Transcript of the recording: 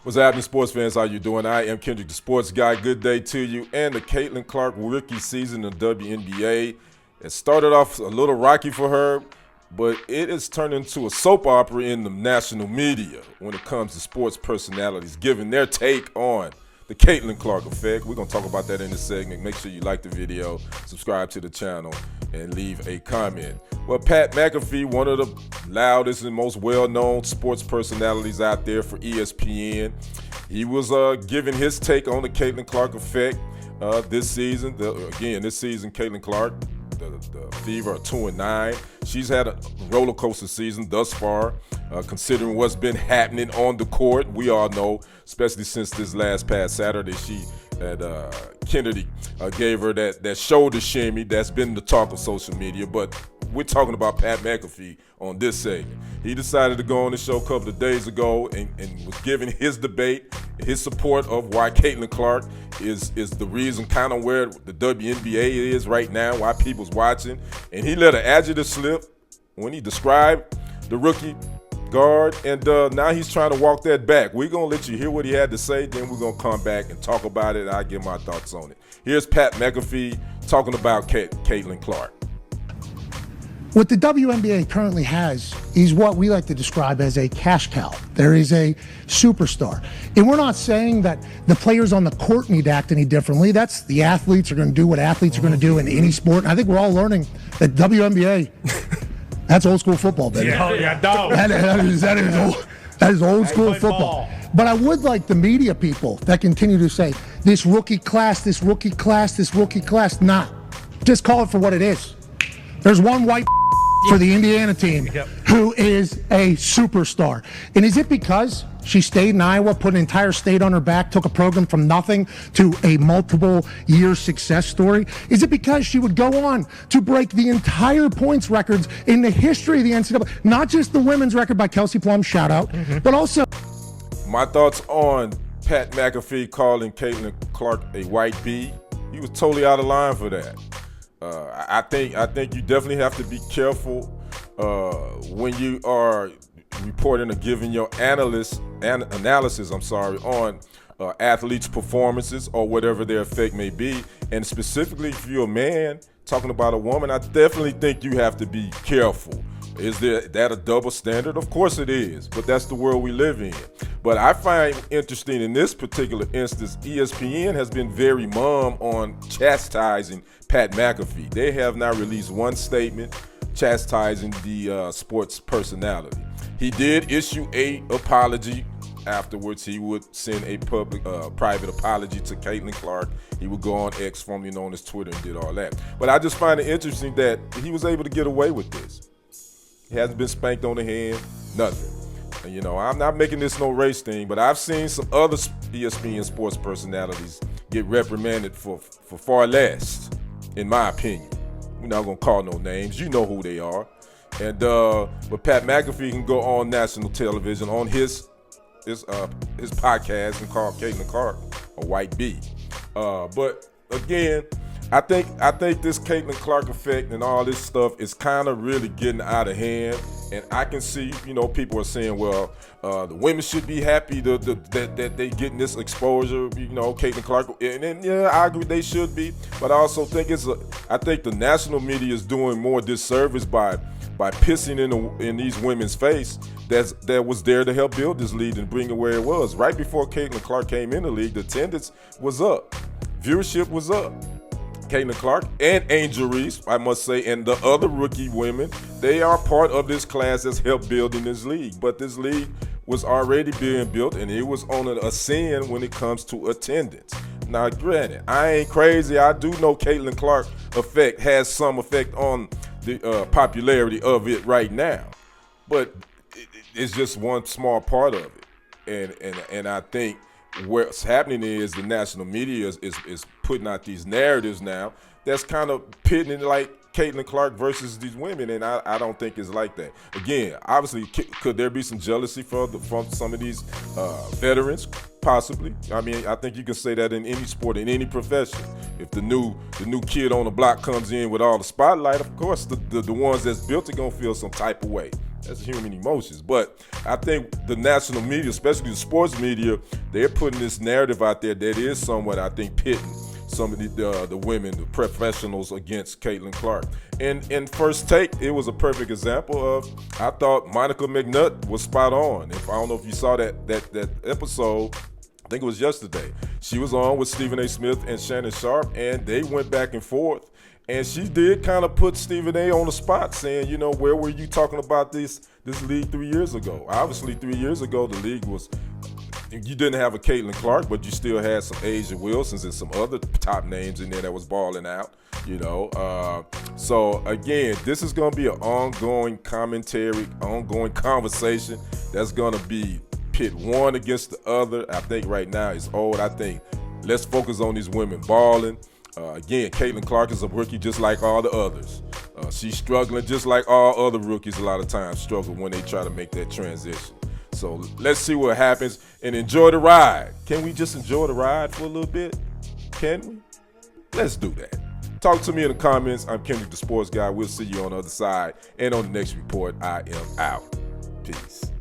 What's happening, sports fans? How you doing? I am Kendrick, the sports guy. Good day to you. And the Caitlin Clark rookie season in the WNBA. It started off a little rocky for her, but it has turned into a soap opera in the national media when it comes to sports personalities giving their take on the Caitlin Clark effect. We're going to talk about that in this segment. Make sure you like the video, subscribe to the channel, and leave a comment. Well, Pat McAfee, one of the loudest and most well-known sports personalities out there for ESPN, he was giving his take on the Caitlin Clark effect this season. This season, Caitlin Clark, the Fever are 2-9. She's had a roller coaster season thus far, considering what's been happening on the court. We all know, especially since this past Saturday, Kennedy gave her that shoulder shimmy that's been the talk of social media. But we're talking about Pat McAfee on this segment. He decided to go on the show a couple of days ago and was giving his debate, his support of why Caitlin Clark is the reason kind of where the WNBA is right now, why people's watching. And he let an adjective slip when he described the rookie guard, and now he's trying to walk that back. We're going to let you hear what he had to say, then we're going to come back and talk about it, and I'll give my thoughts on it. Here's Pat McAfee talking about Caitlin Clark. What the WNBA currently has is what we like to describe as a cash cow. There is a superstar. And we're not saying that the players on the court need to act any differently. That's the athletes are going to do what athletes are going to do in any sport. And I think we're all learning that WNBA, that's old school football, baby. That is old school football. But I would like the media people that continue to say, this rookie class. Nah, just call it for what it is. There's one white for the Indiana team who is a superstar. And is it because she stayed in Iowa, put an entire state on her back, took a program from nothing to a multiple-year success story? Is it because she would go on to break the entire points records in the history of the NCAA? Not just the women's record by Kelsey Plum, shout out, but also... My thoughts on Pat McAfee calling Caitlin Clark a white bee. He was totally out of line for that. I think you definitely have to be careful when you are reporting or giving your analysis on athletes' performances or whatever their effect may be. And specifically, if you're a man talking about a woman, I definitely think you have to be careful. Is that a double standard? Of course it is, but that's the world we live in. But I find interesting in this particular instance, ESPN has been very mum on chastising Pat McAfee. They have not released one statement chastising the sports personality. He did issue an apology. Afterwards, he would send a private apology to Caitlin Clark. He would go on X, formerly known as Twitter, and did all that. But I just find it interesting that he was able to get away with this. He hasn't been spanked on the hand, nothing. And, you know, I'm not making this no race thing, but I've seen some other ESPN sports personalities get reprimanded for far less, in my opinion. We're not gonna call no names. You know who they are. And but Pat McAfee can go on national television on his podcast and call Caitlin Clark a white bee. But again, I think this Caitlin Clark effect and all this stuff is kind of really getting out of hand. And I can see, you know, people are saying, well, the women should be happy that they getting this exposure, you know, Caitlin Clark. And yeah, I agree they should be. But I also think I think the national media is doing more disservice by pissing in these women's face that was there to help build this league and bring it where it was. Right before Caitlin Clark came in the league, the attendance was up. Viewership was up. Caitlin Clark and Angel Reese, I must say, and the other rookie women, they are part of this class that's helped building this league. But this league was already being built, and it was on an ascend when it comes to attendance. Now, granted, I ain't crazy. I do know Caitlin Clark effect has some effect on the popularity of it right now. But it's just one small part of it. And I think what's happening is the national media is putting out these narratives now that's kind of pitting it like Caitlin Clark versus these women, and I don't think it's like that. Again, obviously, could there be some jealousy from some of these veterans? Possibly. I mean, I think you can say that in any sport, in any profession. If the new kid on the block comes in with all the spotlight, of course, the ones that's built are gonna feel some type of way. That's human emotions. But I think the national media, especially the sports media, they're putting this narrative out there that is somewhat, I think, pitting some of the women, the professionals, against Caitlin Clark. And in First Take, it was a perfect example of, I thought Monica McNutt was spot on. I don't know if you saw that episode, I think it was yesterday. She was on with Stephen A. Smith and Shannon Sharp, and they went back and forth. And she did kind of put Stephen A. on the spot, saying, you know, where were you talking about this league 3 years ago? Obviously, 3 years ago, the league was, you didn't have a Caitlin Clark, but you still had some Asia Wilsons and some other top names in there that was balling out, you know. So, again, this is going to be an ongoing commentary, ongoing conversation that's going to be pit one against the other. I think right now it's old. I think let's focus on these women balling. Again, Caitlin Clark is a rookie just like all the others. She's struggling just like all other rookies a lot of times struggle when they try to make that transition. So let's see what happens and enjoy the ride. Can we just enjoy the ride for a little bit? Can we? Let's do that. Talk to me in the comments. I'm Kendrick, the sports guy. We'll see you on the other side. And on the next report, I am out. Peace.